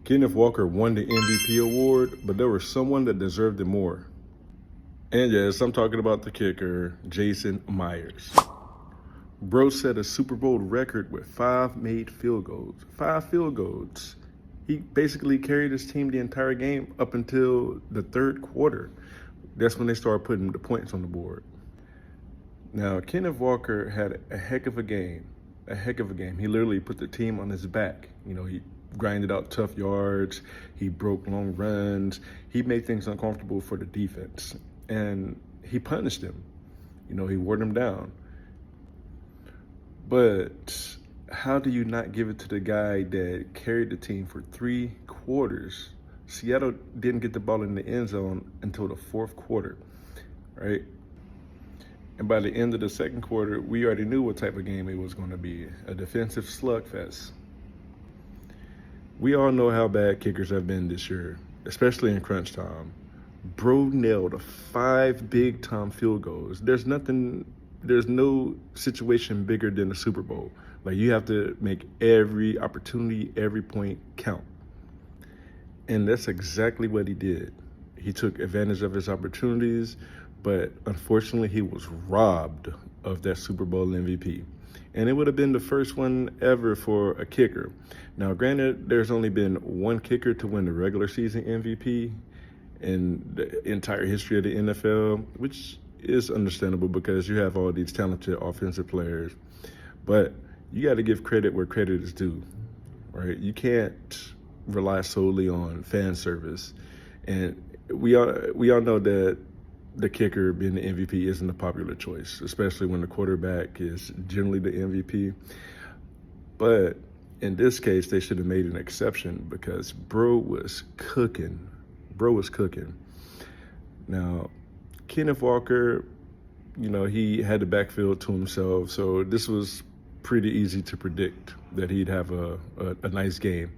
Kenneth Walker won the MVP award, but there was someone that deserved it more. And yes, I'm talking about the kicker, Jason Myers. Bro set a Super Bowl record with 5 made field goals. 5 field goals. He basically carried his team the entire game up until the third quarter. That's when they started putting the points on the board. Now, Kenneth Walker had a heck of a game. A heck of a game. He literally put the team on his back. He grinded out tough yards. He broke long runs. He made things uncomfortable for the defense. And he punished them. He wore them down. But how do you not give it to the guy that carried the team for 3 quarters? Seattle didn't get the ball in the end zone until the fourth quarter, right? And by the end of the second quarter, we already knew what type of game it was going to be, a defensive slugfest. We all know how bad kickers have been this year, especially in crunch time. Bro nailed 5 big-time field goals. There's no situation bigger than the Super Bowl. Like, you have to make every opportunity, every point count. And that's exactly what he did. He took advantage of his opportunities, but unfortunately he was robbed of that Super Bowl MVP. And it would have been the first one ever for a kicker. Now, granted, there's only been one kicker to win the regular season MVP in the entire history of the NFL, which is understandable because you have all these talented offensive players. But you got to give credit where credit is due, right? You can't rely solely on fan service. And we all know that the kicker being the MVP isn't a popular choice, especially when the quarterback is generally the MVP. But in this case, they should have made an exception because Bro was cooking. Now, Kenneth Walker, he had the backfield to himself, so this was pretty easy to predict that he'd have a nice game.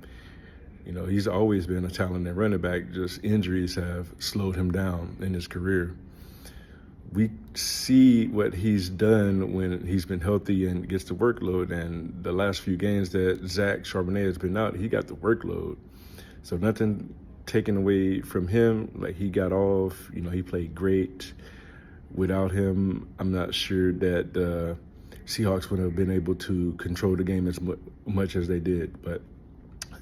He's always been a talented running back, just injuries have slowed him down in his career. We see what he's done when he's been healthy and gets the workload, and the last few games that Zach Charbonnet has been out, he got the workload. So nothing taken away from him. Like, he got off, he played great. Without him, I'm not sure that the Seahawks would have been able to control the game as much as they did. But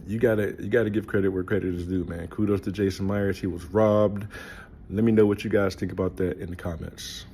you gotta give credit where credit is due, man. Kudos to Jason Myers. He was robbed. Let me know what you guys think about that in the comments.